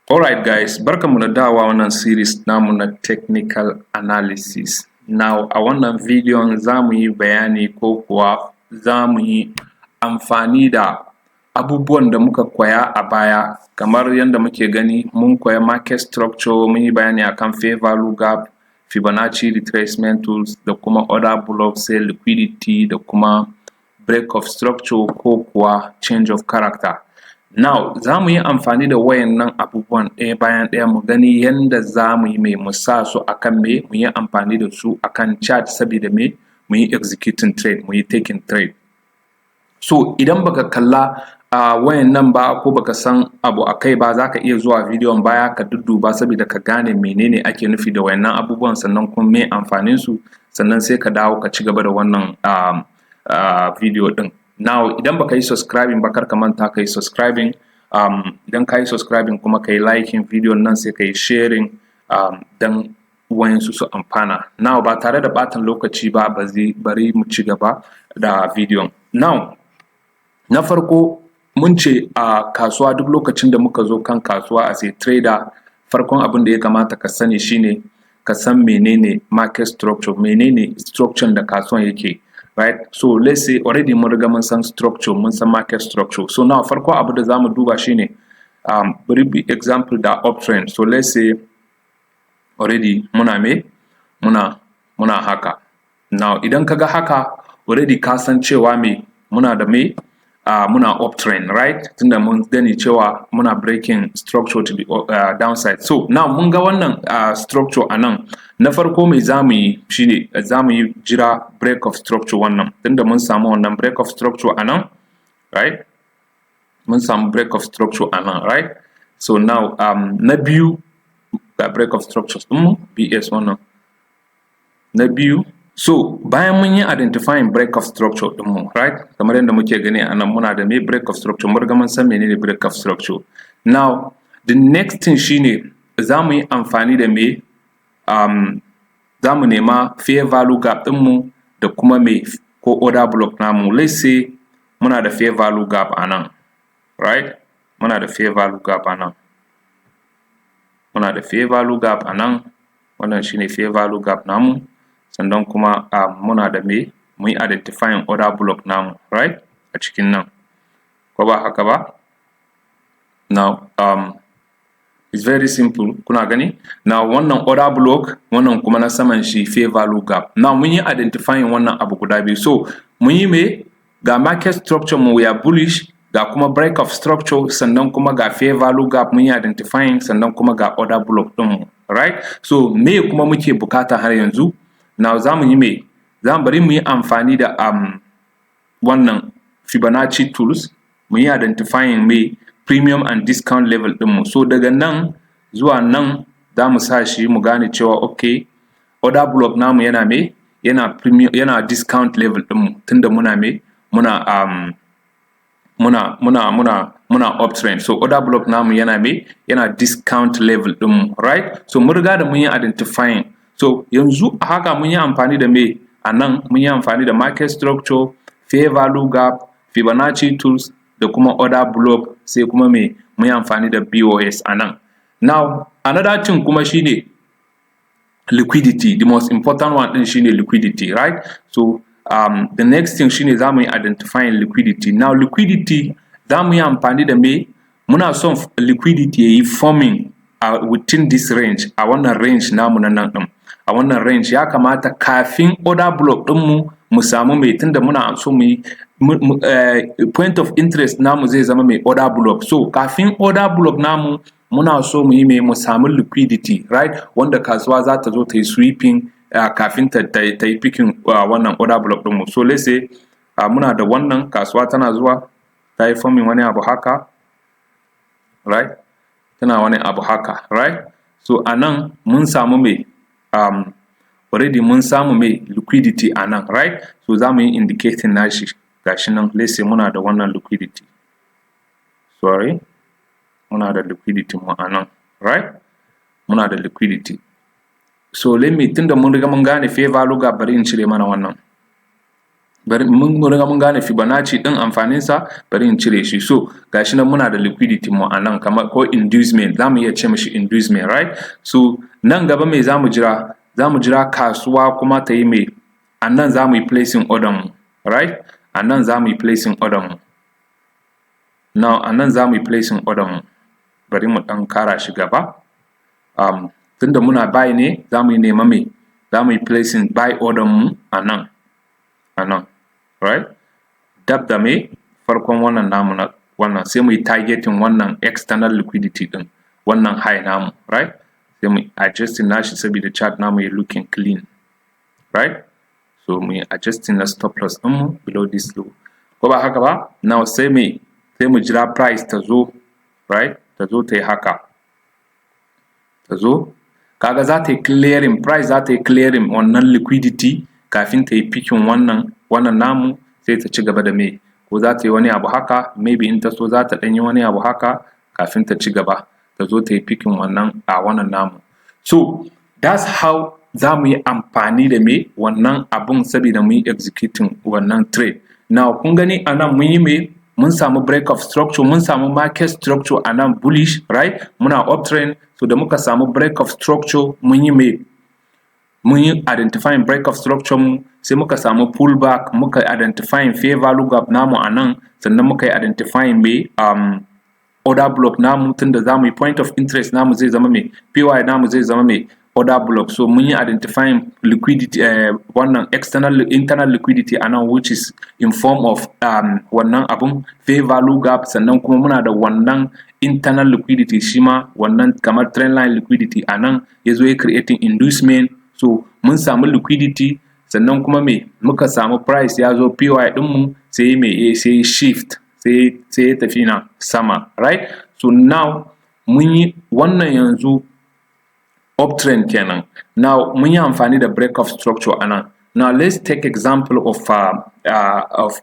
Alright guys, barkanmu da dawowa wannan series namu na technical analysis. Now a wannan bidiyon za mu yi bayani ko kuwa za mu yi amfani da abubuwan da muka koya a baya, kamar yadda muke gani mun koya market structure, mun yi bayani akan fair value gap, Fibonacci retracement tools da kuma order block, sai liquidity da kuma break of structure ko kuwa change of character. Now za mu yi amfani da wayannan abubuwan ɗaya bayan ɗaya mu gani yanda za mu yi mu sa su akan mu yi amfani da su akan chart saboda mu yi executing trade, mu yi taking trade. So idan baka kalla wayannan ba ko baka san abu akai ba, za ka iya zuwa bidiyon baya ka dudduba saboda ka gane menene ake nufi da wayannan abubuwan, sannan kuma me amfanin su, sannan sai ka dawo ka ci gaba da wannan bidiyo ɗin. Now idan baka yi subscribing ba, kar ka manta ka yi subscribing. Idan ka yi subscribing kuma ka yi liking bidiyon nan, sai ka yi sharing don wayansu su amfana. Now ba tare da ɓatan lokaci ba, bari mu ci gaba da bidiyon. Now na farko mun ce a kasuwa, duk lokacin da muka zo kan kasuwa as a trader, farkon abin da ya kamata ka sani shine ka san menene market structure, menene structure da kasuwan yake. Right, so let's say already mun riga mun san structure, mun san market structure. So now farko abu da zamu duba shine bari bi example da uptrend. So let's say already muna haka. Now idan kaga haka already ka san cewa muna da muna uptrend, right? Tunda mun gani cewa muna breaking structure to the downside. So now mun ga wannan structure anan. Na farko mai zamu yi shine zamu yi jira break of structure wannan. Tunda mun samu wannan break of structure anan, right? Mun samu break of structure anan, right? So now na biyu ga break of structures ɗinmu BS wannan. Na biyu, so bayan mun yi identifying break of structure ɗinmu, right? Kamar yadda muke gani anan muna da break of structure, mun riga mun san menene break of structure. Now the next thing shine zamu yi amfani da za mu nema fair value gap ɗinmu da kuma ko order block namu. Let's say muna da fair value gap anan, right? Muna da fair value gap anan. Muna da fair value gap anan. Wannan shine fair value gap namu. Sannan kuma muna da mu yi identifying order block namu, right? A cikin nan. Ko ba haka ba? Now it's very simple, kuna gani? Now wannan order block, wannan kuma na saman shi fair value gap. Now mun yi identifying wannan abu guda biyu. So mun yi ga market structure mu, we are bullish, ga kuma break of structure, sannan kuma ga fair value gap mun yi identifying, sannan kuma ga order block ɗinmu, right? So me kuma muke bukata har yanzu? Now za mu yi bari mu yi amfani da wannan Fibonacci tools, mu yi identifying premium and discount level ɗinmu. So daga nan zuwa nan za mu sa shi mu gane cewa okay, order block namu yana premium, yana discount level ɗinmu, tunda muna uptrend. So order block namu yana discount level ɗinmu, right? So mun riga da mun yi identifying. So yanzu haka mun yi amfani da a nan mun yi amfani da market structure, fair value gap, Fibonacci tools da kuma order block, sai kuma mun yi amfani da BOS a nan. Now another thing kuma shine liquidity. The most important one ɗin shine liquidity, right? So the next thing shine za mu yi identifying liquidity. Now liquidity za mu yi amfani da muna son liquidity ya yi forming within this range, a wannan range namu na nan ɗin. A wannan range ya kamata kafin order block ɗinmu mu samu tunda muna so mu yi point of interest namu zai zama order block. So kafin order block namu muna so mu yi mu samu liquidity, right? Wanda kasuwa za ta zo ta yi sweeping kafin ta yi picking wannan order block ɗinmu. So let's say muna da wannan kasuwa tana zuwa ta yi forming wani abu haka, right? Tana wani abu haka, right? So anan mun samu already mun samu liquidity anan, right? So za mu yi indicating nashi gashi nan. Let's say muna da wannan liquidity, sorry, muna da liquidity mu anan, right? Muna da liquidity. So tunda mun riga mun gane fair value gap, bari in cire mana wannan. bari mun riga mun gane Fibonacci din amfanin sa, bari in cire shi. So gashi nan muna da liquidity mu anan kamar ko inducement, zamu iya ce mishi inducement, right? So nan gaba me zamu jira? Zamu jira kasuwa kuma ta yi me, anan zamu yi placing order mu, right? Anan zamu yi placing order mu. Now anan zamu yi placing order mu. Bari mu dan kara shi gaba. Tunda muna buy ne, zamu yi nema me, zamu yi placing buy order mu anan, right? Dab da me farkon wannan namu na wannan, sai mu yi targeting wannan external liquidity din, wannan high namu, right? Sai mu adjusting nashi saboda chart namu ya looking clean, right? So mu yi adjusting na stop loss din mu below this low, ko ba haka ba? Now sai mu jira price ta zo, right? Ta zo ta yi haka, ta zo kaga za ta yi clearing, price za ta yi clearing wannan liquidity kafin ta yi picking wannan namu, sai ta ci gaba da me, ko za ta yi wani abu haka, maybe in ta so za ta yi wani abu haka kafin ta ci gaba, ta zo ta yi picking wannan namu. So that's how za mu yi amfani da me wannan abun saboda mu yi executing wannan trade. Now kun gani anan mun yi me, mun samu break of structure, mun samu market structure anan bullish, right? Muna uptrend, so da muka samu break of structure mun yi me, mun yi identifying break of structure mu, sai muka samu pullback, muka identifying fair value gap namu anan, sannan muka yi identifying me order block namu, tunda zamu yi point of interest namu zai zama me, PY namu zai zama me order block. So mun yi identifying liquidity, wannan internal liquidity anan, which is in form of wannan abun fair value gap, sannan kuma muna da wannan internal liquidity shima wannan kamar trendline liquidity anan yazo ya creating inducement. So mun samu liquidity, sannan kuma me muka samu price ya zo PY din mu sai me sai shift, sai ya tafi na sama, right? So now mun yi wannan yanzu uptrend kenan. Now mun yi amfani da break of structure anan. Now let's take example of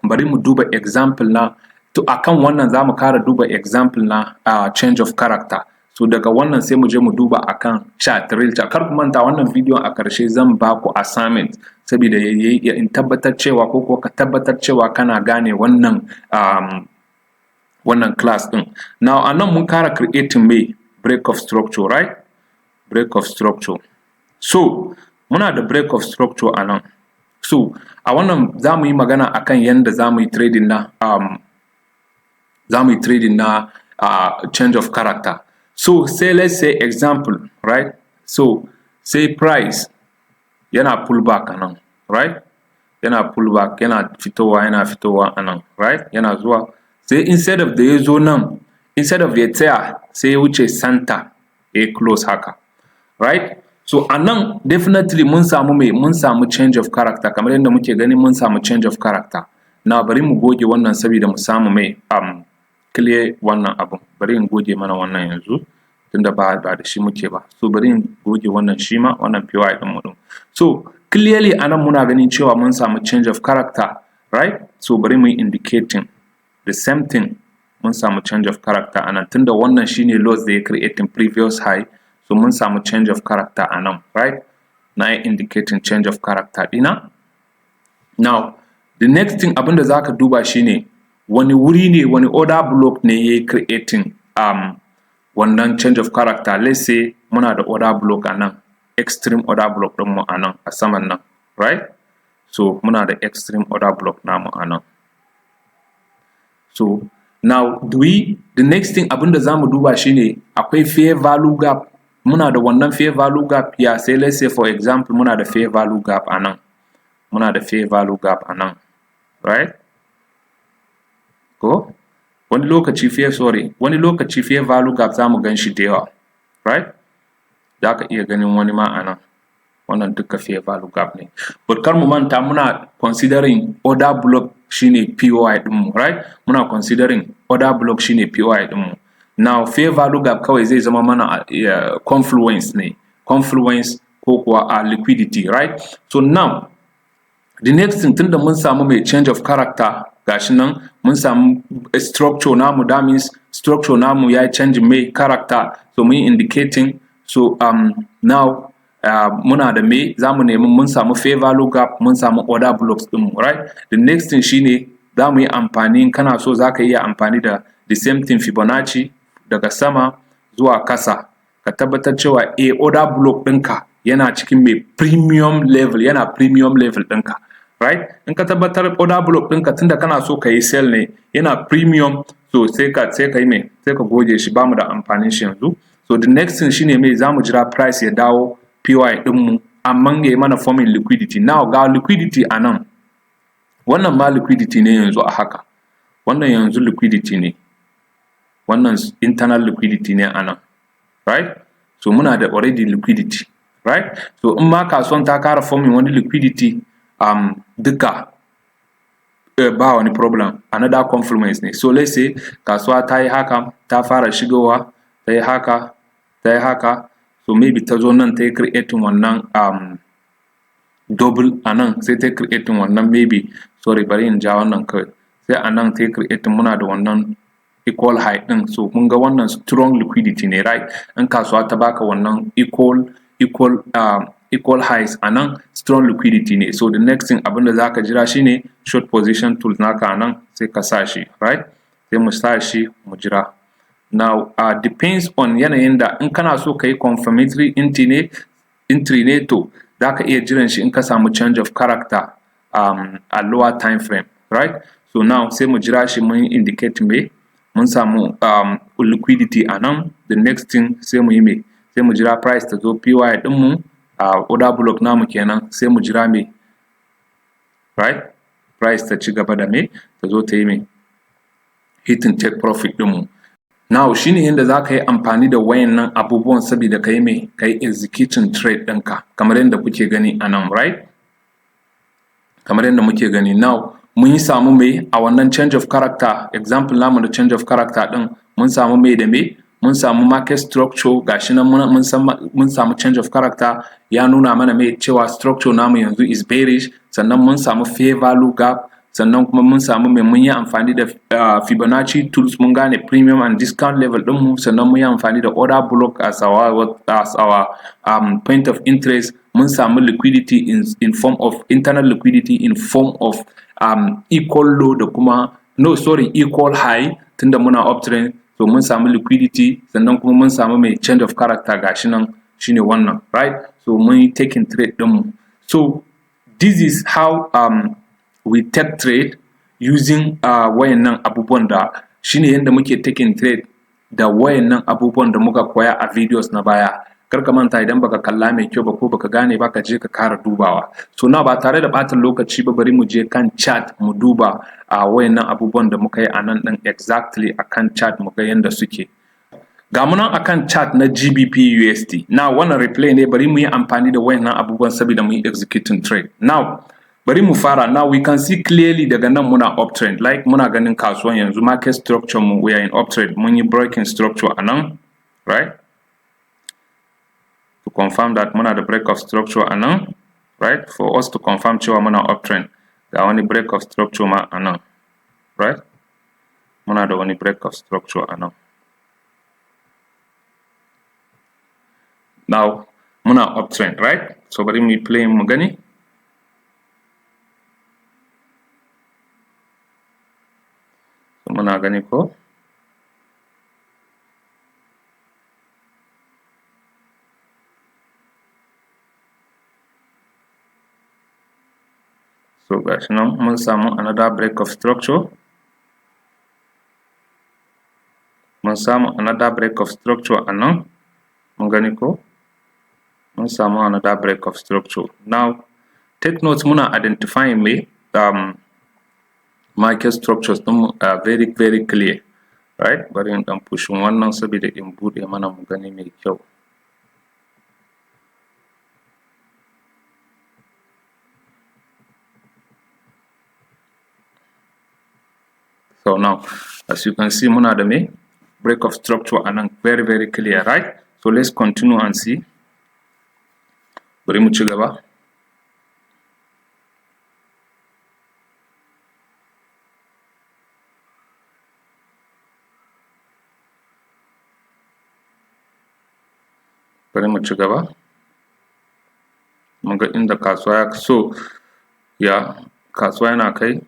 bari mu duba example na, to akan wannan zamu kara duba example na change of character. So daga wannan sai mu je mu duba akan chart, real chart. Kar ku manta wannan video a karshe zan ba ku assignment saboda in tabbatar cewa ko ka tabbatar cewa kana gane wannan wannan class din. Now anan mun kara creating me break of structure, right? Break of structure. So muna da break of structure anan. So a wannan zamu yi magana akan yanda zamu yi trading na change of character. So say let's say example, right? So say price yana pullback anan, right? Yana pullback, yana fitowa anan, right? Yana zuwa, sai instead of da ya zo nan, instead of ya tsaya sai ya wuce center, ya close haka, right? So anan definitely mun samu change of character, kamar yadda muke gani mun samu change of character. Na bari mu goge wannan saboda mu samu mai clear wannan abun. Bari in goge mana wannan yanzu tunda ba da shi muke ba. So bari in goge wannan shi ma, wannan PY din mu din. So clearly anan muna ganin cewa mun samu change of character, right? So bari mu indicating the same thing, mun samu change of character anan, tunda wannan shine loss da ya creating previous high. So mun samu change of character anan, right? Na yi indicating change of character dina. Now the next thing abinda zaka duba shine wani wuri ne, wani order block ne yayi creating wannan change of character. Let's say muna da order block anan, extreme order block din mu anan a saman nan, right? So muna da extreme order block namu anan. So now the next thing abinda zamu duba shine akwai fair value gap. Muna da wannan fair value gap ya, sai let's say for example muna da fair value gap anan, right? Ko wani lokaci fair value gap zamu gan shi da yawa, right? Zaka iya ganin wani ma anan, wannan duka fair value gap ne. But kar mu manta muna considering order block shine PY din mu, right? Muna considering order block shine PY din mu. Now fair value gap kawai zai zama mana confluence ne, confluence ko kuwa liquidity, right? So now the next thing, tunda mun samu mai change of character, gashi nan mun samu structure namu, that means structure namu ya change mai character, so mun indicating. So now muna da me za mu nemi mun samu fair value gap, mun samu order blocks ɗinmu, right? The next thing shine za mu yi amfani, kana so za ka iya amfani da the same thing Fibonacci daga sama zuwa kasa, ka tabbatar cewa order block ɗinka yana cikin mai premium level, yana premium level ɗinka, right? In ka tabbatar order block ɗinka tunda kana so ka yi sell ne yana premium, so sai ka yi mai, sai ka goge shi, bamu da amfanin shi yanzu. So the next thing shine mai, za mu jira price ya dawo PY ɗinmu, amma ya yi mana forming liquidity. Now ga liquidity a nan, wannan ma liquidity ne yanzu a haka, wannan yanzu liquidity ne, wannan internal liquidity ne a nan, right? So muna da already liquidity, right? So in ma kasuwan ta kara forming wani liquidity, duka ba wani problem, another confluence ne. So let's say kasuwa ta yi haka, ta fara shigowa, ta yi haka, ta yi haka, so maybe ta zo nan ta yi creating wannan double a nan, sai ta yi creating wannan maybe, sorry bari in ja wannan kawai, sai a nan ta yi creating, muna da wannan equal high ɗin. So mun ga wannan strong liquidity ne, right? In kasuwa ta baka wannan equal highs a nan, strong liquidity ne. So the next thing abinda za ka jira shine short position tool naka a nan, sai ka sa shi, right? Sai mu sa shi mu jira. Now depends on yanayin da, in kana so ka yi confirmatory entry ne to za ka iya jiran shi in ka samu change of character a lower time frame, right? So now sai mu jira shi, mun indicate me mun samu liquidity a nan. The next thing sai mu yi me, sai mu jira price ta zo PY ɗinmu, order block namu kenan, sai mu jira me, right? Price ta ci gaba da me, ta zo ta yi me, hitting take profit ɗinmu. Now shine yadda za ka yi amfani da wayannan abubuwan saboda ka yi me, ka yi executing trade ɗinka, kamar yadda kuke gani a nan, right? Kamar yadda muke gani. Now mun yi samu me a wannan change of character, example namu da change of character ɗin, mun samu me da me, mun samu market structure, gashi nan mun samu change of character, ya nuna mana me cewa structure namu yanzu is bearish, sannan mun samu fair value gap, sannan kuma mun samu me, mun yi amfani da Fibonacci tools, mun gane premium and discount level ɗinmu, sannan mun yi amfani da order block as our point of interest, mun samu liquidity in form of internal liquidity in form of equal low da kuma equal high, tunda muna uptrend. So mun samu liquidity, sannan kuma mun samu mai change of character, gashi nan shine wannan, right? So mun yi taking trade ɗinmu. So this is how we take trade using wayannan abubuwan da, shine yadda muke taking trade da wayannan abubuwan da muka koya a videos na baya. Kar ka manta, idan baka kalla mai kyau ba ko baka gane ba, ka je ka kara dubawa. So na ba tare da ɓatan lokaci ba, bari mu je kan chart mu duba wayannan abubuwan da muka yi a nan ɗin exactly akan chart mu ga yadda suke. Ga mu nan akan chart na GBP USD. Now wannan replay ne, bari mu yi amfani da wayannan abubuwan saboda mu yi executing trade. Now bari mu fara. Now we can see clearly daga nan muna uptrend, like muna ganin kasuwan yanzu market structure mu, we are in uptrend, mun yi breaking structure a nan, right? To confirm that muna da break of structure a nan, right? For us to confirm cewa muna uptrend, ga wani break of structure ma a nan, right? Muna da wani break of structure a nan. Now muna uptrend, right? So bari mu play mu gani. So muna gani ko? So gashi nan mun samu another break of structure. Mun samu another break of structure a nan. Mun gani ko? Mun samu another break of structure. Now take note, muna identifying me market structures ɗin very clear, right? Bari in ɗan pushin wannan saboda in buɗe mana mu gani mai kyau. So now as you can see, muna da me break of structure a nan, very clear, right? So let's continue and see. Bari mu ci gaba. Bari mu ci gaba. mun ga inda kasuwa ya so ya kasuwa yana kai.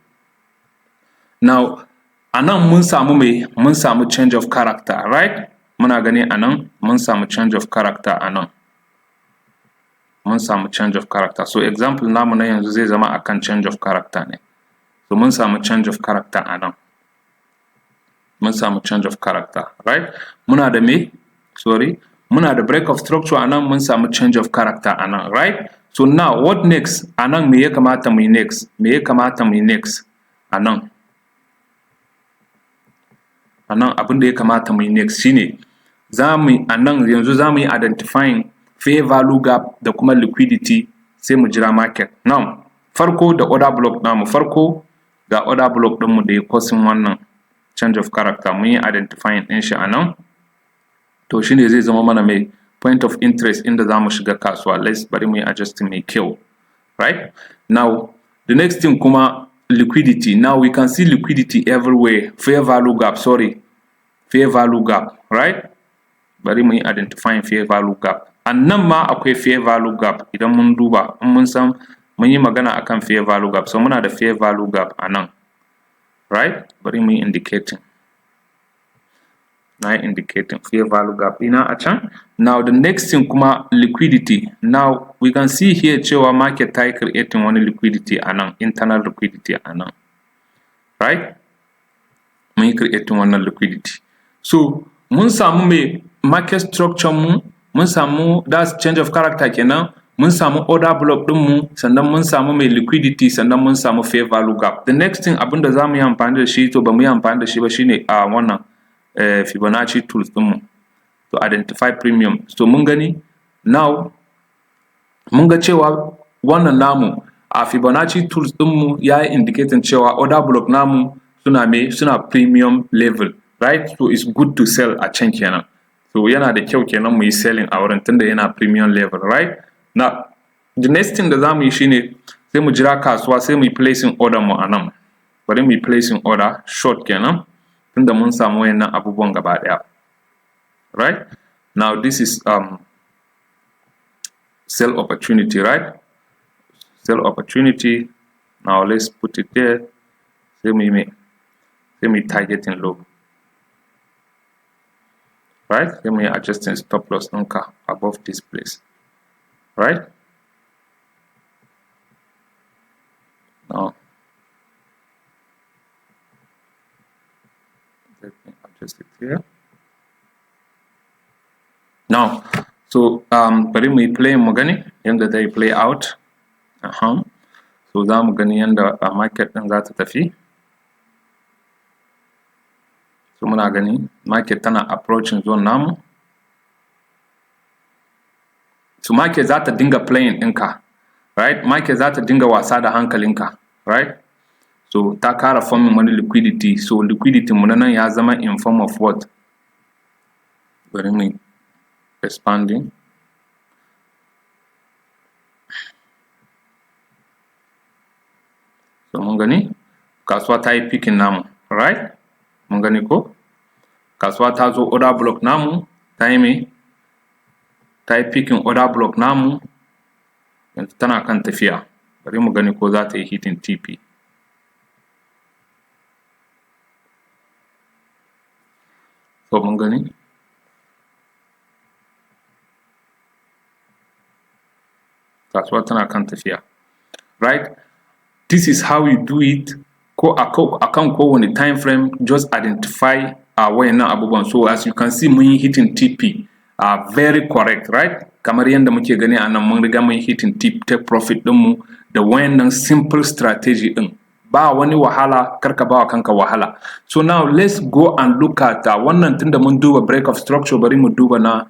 Now anan mun samu change of character, right? Muna gani anan mun samu change of character anan. Mun samu change of character. So example namu na yanzu zai zama akan change of character ne. So mun samu change of character anan. Mun samu change of character, right? Muna da me? Sorry. Muna da break of structure anan, mun samu change of character anan, right? So now what next? Anan me ya kamata mu yi next? Me ya kamata mu yi next? Anan. Anan abin da ya kamata mu yi next shine anan yanzu zamu yi identifying fair value gap da kuma liquidity, sai mu jira market. Now farko da order block namu, farko ga order block ɗinmu da ya causing wannan change of character, mun yi identifying ɗin shi anan. To shine zai zama mana mai point of interest inda zamu shiga kasuwa. Bari mu yi adjusting mai kyau, right? Now the next thing kuma liquidity. Now we can see liquidity everywhere. Fair value gap, right? Bari mu yi identifying fair value gap. And nan ma akwai fair value gap idan mun duba, in mun san mun yi magana akan fair value gap. So muna da fair value gap anan, right? Bari mu yi indicating. Na indicating fair value gap ina a can. Now the next thing kuma liquidity. Now we can see here cewa market ta yi creating wani liquidity anan, internal liquidity anan, right? Mun yi creating wannan liquidity. So mun samu me market structure mu, mun samu that's change of character kenan, mun samu order block ɗinmu, sannan mun samu mai liquidity, sannan mun samu fair value gap. The next thing abinda za mu yi amfani da shi, to ba mu yi amfani da shi ba, shine wannan Fibonacci tools ɗinmu to identify premium. So mun gani now mun ga cewa wannan namu a Fibonacci tools ɗinmu ya yi indicating cewa order block namu suna premium level, right? So it's good to sell a can kenan. So yana da kyau kenan mu yi selling a wurin tunda yana premium level, right? Now the next thing da za mu yi shine sai mu jira kasuwa, sai mu yi placing order mu anan. Bari mu yi placing order short kenan tunda mun samu wayannan abubuwan gaba ɗaya, right? Now this is sell opportunity, right? Sell opportunity. Now let's put it there. Sai mu yi targeting low, right? Sai mu yi adjusting stop loss ɗinka above this place, right? Now let me adjust it here. Now so bari mu yi play mu gani yanda zai play out. So za mu gani yanda market ɗin za ta tafi. So muna gani market tana approaching zone namu. So market za ta dinga playing ɗinka, right? Market za ta dinga wasa da hankalinka, right? So ta kara forming wani liquidity. So liquidity mu nan ya zama in form of what? Bari mu expanding. So mun gani kasuwa ta yi picking namu, right? Mun gani ko kasuwa ta zo order block namu, ta yi me? Ta yi picking order block namu, yanzu tana kan tafiya. Bari mu gani ko za ta yi hitting TP. So mun gani kasuwa tana kan tafiya, right? This is how you do it. Ko akan kowane time frame, just identify wayannan abubuwan. So as you can see mun yi hitting TP, very correct, right? Kamar yadda muke gani a nan mun riga mun hitting TP, take profit ɗinmu da wayannan simple strategy ɗin. Ba wani wahala, karka ba wa kanka wahala. So now let's go and look at wannan tunda mun duba break of structure, bari mu duba na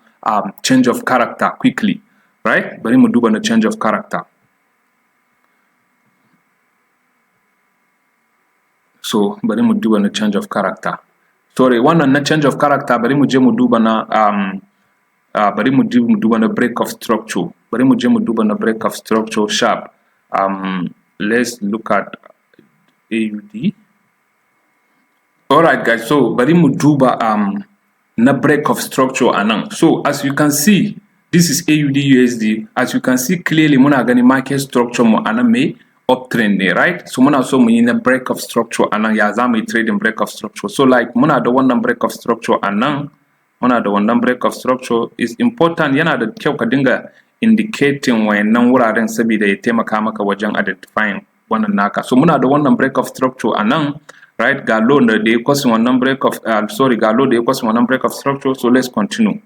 change of character quickly, right? Bari mu duba na change of character. So bari mu duba na change of character. Sorry, wannan na change of character bari mu je mu duba na bari mu duba na break of structure. Bari mu je mu duba na break of structure sharp. Let's look at AUD. Alright guys, so bari mu duba na break of structure anan. So as you can see, this is AUD USD. As you can see clearly muna gani market structure mu anan me uptrend ne, right? So muna so mu yi na break of structure anan, ya za mu yi trading break of structure. So like muna da wannan break of structure anan, muna da wannan break of structure is important. Yana da kyau ka dinga indicating wayannan wuraren saboda ya taimaka maka wajen identifying wannan naka. So muna da wannan break of structure anan, right? Ga low da ya kwasin wannan break of ga low da ya kwasin wannan break of structure. So let's continue.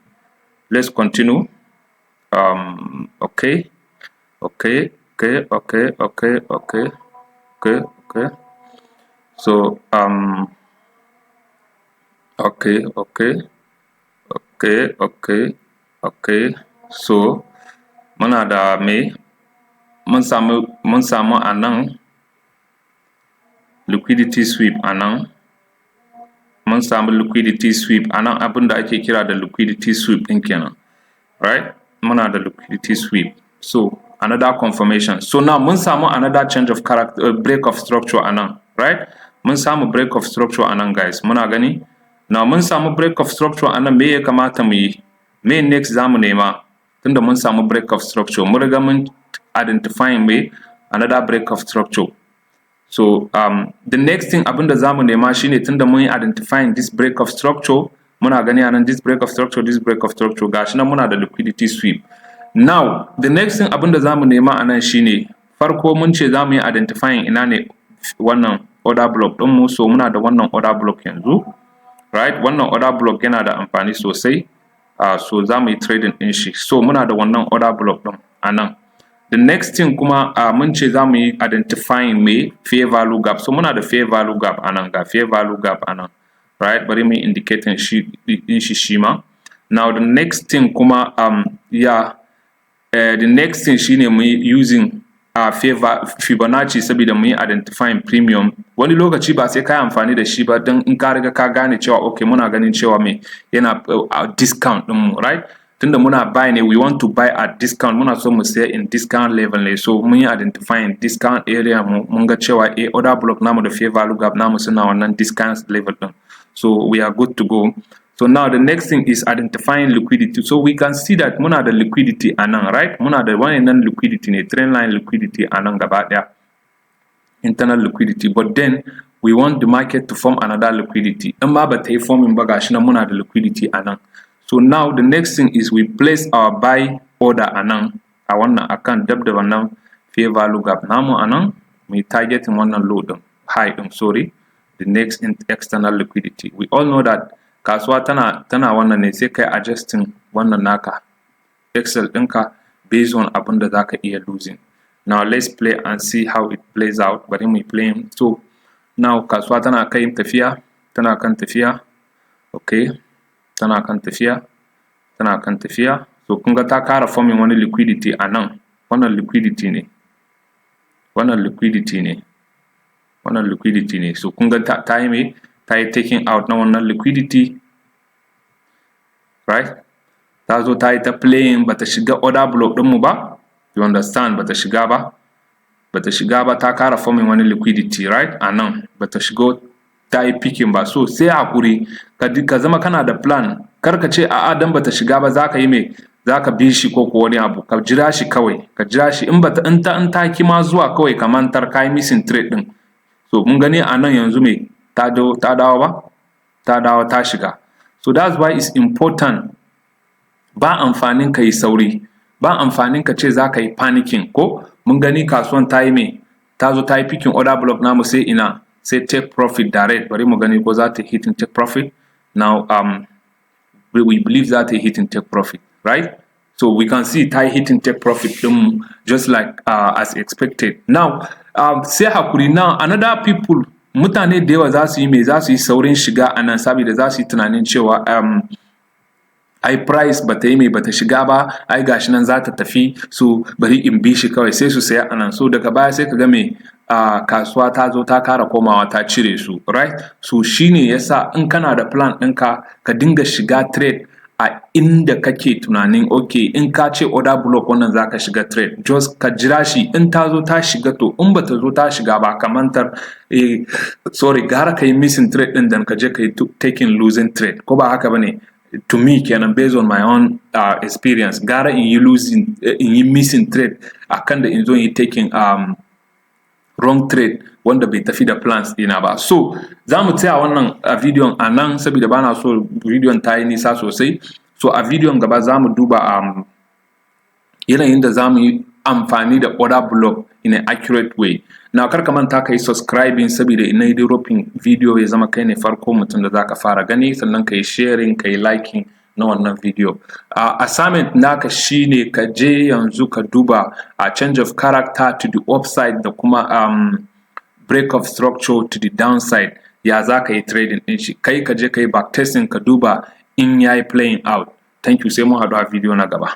Okay. So so muna da me mun samu anan liquidity sweep anan, mun samu liquidity sweep anan, abinda ake kira da liquidity sweep din kenan, right? Muna da liquidity sweep. So another confirmation. So now mun samu another change of character, break of structure anan, right? Mun samu break of structure anan, guys. Muna gani? Now mun samu break of structure anan, me ya kamata mu yi? Me next zamu nema? Tunda mun samu break of structure, mun riga mun identifying me another break of structure. So the next thing abinda zamu nema shine, tunda mun identifying this break of structure, muna gani anan this break of structure, gashi nan muna da liquidity sweep. Now the next thing abinda zamu nema anan shine, farko mun ce zamu yi identifying ina ne wannan order block din mu. So muna da wannan order block yanzu, right? Wannan order block yana da amfani sosai. So zamu yi trading din shi. So muna da wannan order block din anan. The next thing kuma mun ce zamu yi identifying me fair value gap. So muna da fair value gap anan, ga fair value gap anan, right? Bari mu indicating shi ma. Now the next thing kuma the next thing shine mu using Fibonacci saboda mu identifying premium. Wani lokaci ba sai kai amfani da shi ba, dan in ka riga ka gane cewa okay muna ganin cewa me yana discount din mu, right? Tunda muna buy ne, we want to buy at discount, muna so mu say in discount level ne. So mun identifying discount area mu, mun ga cewa order block namu da fair value gap namu suna wannan discount level din. So we are good to go. So now the next thing is identifying liquidity. So we can see that muna da liquidity anan, right? Muna da wannan liquidity ne, trend line liquidity anan gaba daya, internal liquidity. But then we want the market to form another liquidity. In ma ba ta yi forming ba, gashi nan muna da liquidity anan. So now the next thing is we place our buy order anan, a wannan akan dab da wannan fair value gap namu anan, we targeting wannan low din, high din, sorry, the next external liquidity. We all know that kasuwa tana wannan ne, sai kai adjusting wannan naka Excel ɗinka based on abin da zaka iya losing. Now let's play and see how it plays out. Bari mu play. So now kasuwa tana kan tafiya, okay, tana kan tafiya. So kun ga ta kara forming wani liquidity anan, wannan liquidity ne. So kun ga ta yi me, ta yi taking out na wannan liquidity, right? Ta zo ta yi ta playing, bata shiga order block din mu ba, you understand? Bata shiga ba, ta kara forming wani liquidity, right? Anan bata shigo ta yi picking ba. So sai hakuri, ka zama kana da plan, kar ka ce a'a dan bata shiga ba zaka yi me, zaka bi shi ko wani abu. Ka jira shi kawai, in ta kima zuwa kawai ka mantar kai missing trade din. So mun gani anan yanzu me ta dawo ta shiga. So that's why it's important, ba amfanin ka yi sauri, ba amfanin ka ce za ka yi panicking. Ko mun gani kasuwan ta yi me, ta zo ta yi picking order block namu, sai ina, sai take profit direct. Bari mu gani ko za ta hit in take profit. Now we believe that they hit in take profit, right? So we can see ta hit in take profit just like as expected. Now sai hakuri. Now another people, mutane da yawa za su yi saurin shiga anan saboda za su yi tunanin cewa ai price bata yi bata shiga ba, ai gashi nan za ta tafi, so bari in bi shi kawai, sai su saya anan. So daga baya sai ka ga kasuwa ta zo ta kara komawa ta cire su, right? So shine yasa in kana da plan ɗinka ka dinga shiga trade a inda kake tunanin okay, in ka ce order block wannan zaka shiga trade, just ka jira shi, in ta zo ta shiga to, in bata zo ta shiga ba ka mantar sorry, gara ka yi missing trade din dan ka je ka yi taking losing trade, ko ba haka bane? to me kenan, based on my own experience, gara in yi missing trade akan da in zo yi taking wrong trade wanda bai tafi da plans dina ba. So za mu tsaya wannan bidiyon a nan saboda bana so bidiyon ta yi nisa sosai. So a bidiyon gaba za mu duba yanayin da za mu yi amfani da order block in an accurate way. Na kar ka manta ka yi subscribing saboda ina yi dropping video ya zama kai ne farko mutum da zaka fara gani, sannan ka yi sharing, ka yi liking na wannan video. Assignment naka shine ka je yanzu ka duba a change of character to the upside da kuma break of structure to the downside, ya za ka yi trading din shi. Kai ka je ka yi backtesting ka duba in yayi playing out. Thank you, sai mun haɗu a video na gaba.